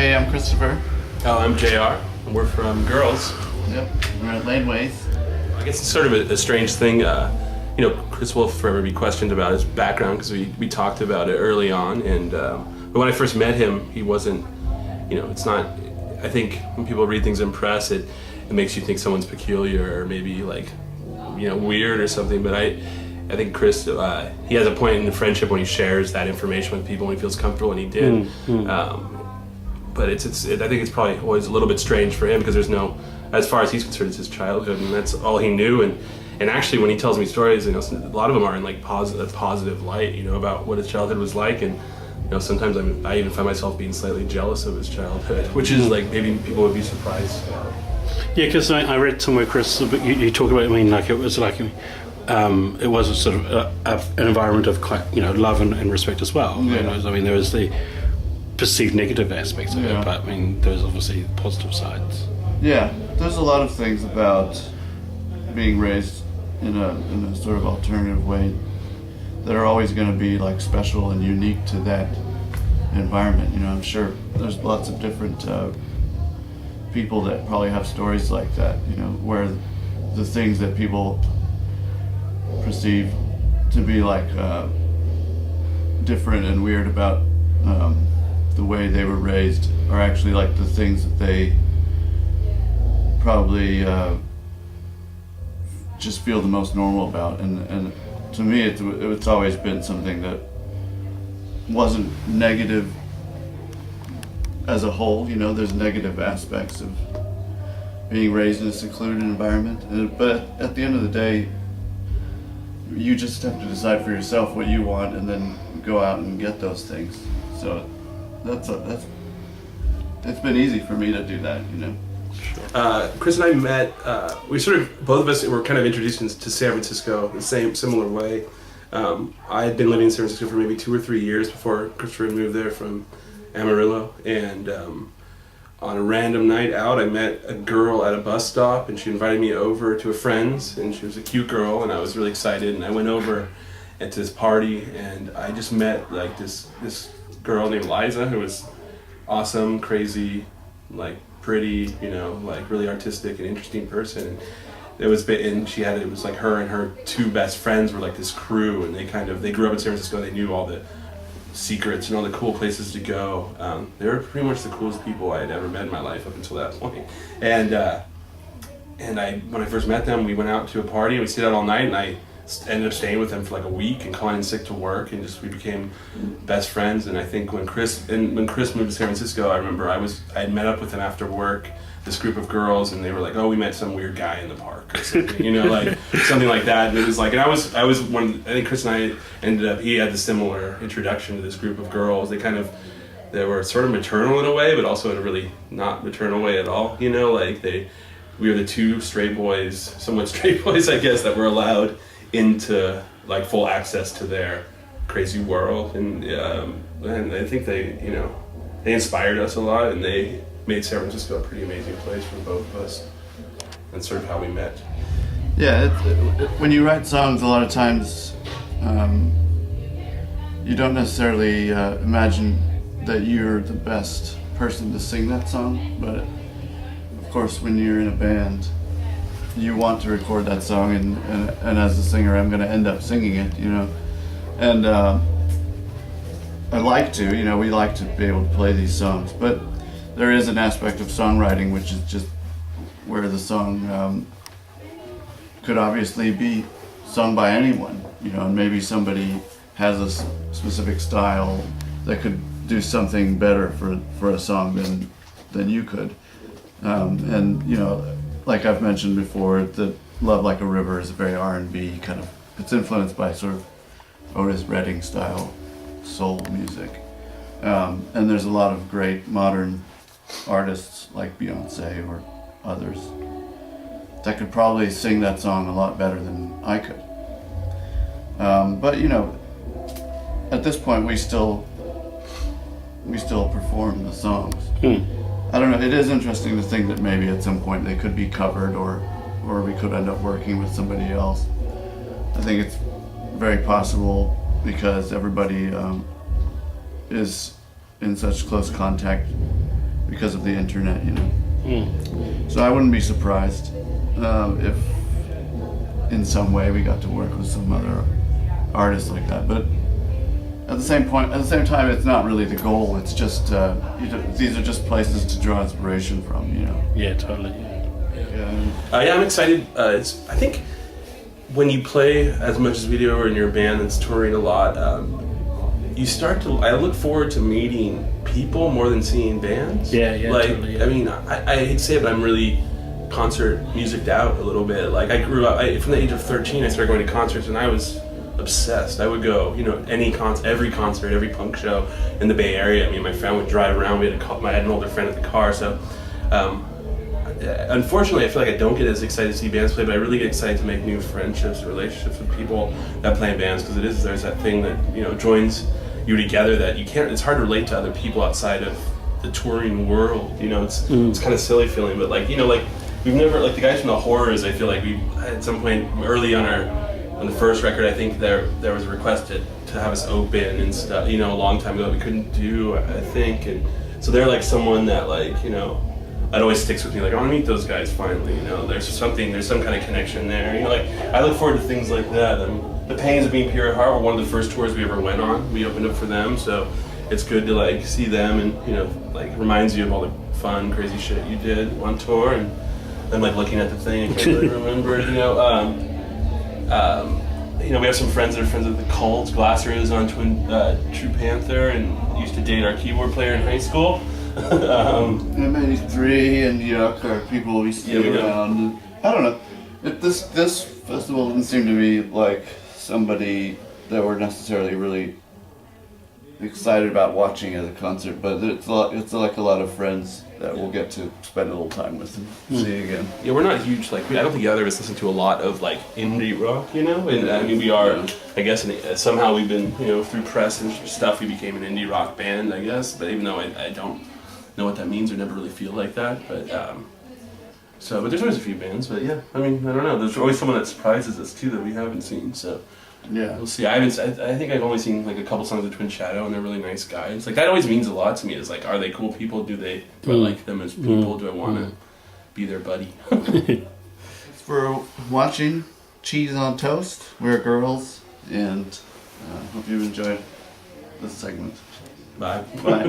Hey, I'm Christopher. Oh, I'm JR, and we're from Girls. Yep, we're at Laneway. I guess it's sort of a strange thing. Chris will forever be questioned about his background because we talked about it early on. And but when I first met him, he wasn't. It's not. I think when people read things in press, it makes you think someone's peculiar or maybe like, weird or something. But I think Chris, he has a point in the friendship when he shares that information with people when he feels comfortable, and he did. But I think it's probably always a little bit strange for him because there's no, as far as he's concerned, it's his childhood and that's all he knew. And actually, when he tells me stories, a lot of them are in like positive light, about what his childhood was like. And sometimes I even find myself being slightly jealous of his childhood, which is like maybe people would be surprised about. Yeah, because I read somewhere, Chris, you talk about. It was like. It was a sort of an environment of love and respect as well. Yeah. There was the perceived negative aspects of it, but there's obviously positive sides. Yeah, there's a lot of things about being raised in a sort of alternative way that are always going to be like special and unique to that environment. I'm sure there's lots of different people that probably have stories like that. Where the things that people perceive to be like different and weird about the way they were raised are actually like the things that they probably just feel the most normal about. And to me it's always been something that wasn't negative as a whole. There's negative aspects of being raised in a secluded environment, but at the end of the day you just have to decide for yourself what you want and then go out and get those things. So that's it's been easy for me to do that. Chris and I met. Both of us were kind of introduced to San Francisco the similar way. I had been living in San Francisco for maybe 2 or 3 years before Christopher had moved there from Amarillo, and on a random night out, I met a girl at a bus stop, and she invited me over to a friend's, and she was a cute girl, and I was really excited, and I went over to this party, and I just met like this girl named Liza, who was awesome, crazy, like pretty, like really artistic and interesting person. And it was like her and her 2 best friends were like this crew, and they grew up in San Francisco. They knew all the secrets and all the cool places to go. They were pretty much the coolest people I had ever met in my life up until that point. And when I first met them, we went out to a party and we stayed out all night, and I ended up staying with them for like a week and calling in sick to work, and we became best friends. And I think when Chris moved to San Francisco, I remember I had met up with him after work, this group of girls, and they were like, "Oh, we met some weird guy in the park," or something, like something like that. And it was like, and I was one. I think Chris and I ended up. He had the similar introduction to this group of girls. They were sort of maternal in a way, but also in a really not maternal way at all. We were the 2 straight boys, somewhat straight boys, I guess, that were allowed into like full access to their crazy world, and I think they inspired us a lot, and they made San Francisco a pretty amazing place for both of us. That's sort of how we met. Yeah, when you write songs, a lot of times you don't necessarily imagine that you're the best person to sing that song, but of course when you're in a band you want to record that song, and as a singer I'm going to end up singing it, and I like to, we like to be able to play these songs, but there is an aspect of songwriting which is just where the song could obviously be sung by anyone, and maybe somebody has a specific style that could do something better for a song than you could, and like I've mentioned before, the Love Like a River is a very R&B kind of, it's influenced by sort of Otis Redding style soul music, and there's a lot of great modern artists like Beyonce or others that could probably sing that song a lot better than I could, but at this point we still perform the songs. I don't know, it is interesting to think that maybe at some point they could be covered, or we could end up working with somebody else. I think it's very possible because everybody is in such close contact because of the internet, you know. Mm. So I wouldn't be surprised if in some way we got to work with some other artists like that. But at the same time, it's not really the goal. It's just these are just places to draw inspiration from, you know. Yeah, totally. Yeah, I'm excited. I think when you play as much as we do, or in your band that's touring a lot, you start to. I look forward to meeting people more than seeing bands. Yeah, Like, totally, yeah. I mean, I hate to say it, but I'm really concert musiced out a little bit. Like, I grew up from the age of 13. I started going to concerts, and I was obsessed. I would go, you know, every concert, every punk show in the Bay Area. I mean, my friend would drive around. I had an older friend at the car, so. Unfortunately, I feel like I don't get as excited to see bands play, but I really get excited to make new friendships and relationships with people that play in bands, because there's that thing that, you know, joins you together that you can't. It's hard to relate to other people outside of the touring world. You know, it's kind of silly feeling, but like, you know, like we've never, like the guys from the Horrors. I feel like we at some point early on the first record, I think there was a request to have us open and stuff. You know, a long time ago that we couldn't do, I think, and so they're like someone that, like, you know. It always sticks with me. Like, I want to meet those guys finally. You know, there's some kind of connection there. You know, like I look forward to things like that. The Pains of Being Pure at Heart were one of the first tours we ever went on. We opened up for them, so it's good to like see them, and, you know, like reminds you of all the fun, crazy shit you did on tour. And I'm like looking at the thing, I can't really remember. You know, you know, we have some friends that are friends of the Cult. Glasser is on True Panther and used to date our keyboard player in high school. M83 and Yuck are people we see around. And I don't know. This festival didn't seem to be like somebody that we're necessarily really excited about watching at a concert, but it's like a lot of friends that we'll get to spend a little time with and see again. Yeah, we're not huge. Like, I don't think either of us listen to a lot of like indie rock, you know. And I mean, we are. I guess somehow we've been, you know, through press and stuff, we became an indie rock band, I guess. But even though I don't know what that means or never really feel like that, but but there's always a few bands. But yeah, I mean, I don't know. There's always someone that surprises us too that we haven't seen. So. Yeah, we'll see. I think I've only seen like a couple songs of Twin Shadow, and they're really nice guys. Like, that always means a lot to me. Is like, are they cool people? Do I like them as people? Do I want to be their buddy? For watching Cheese on Toast, we're girls, and hope you enjoyed this segment. Bye. Bye.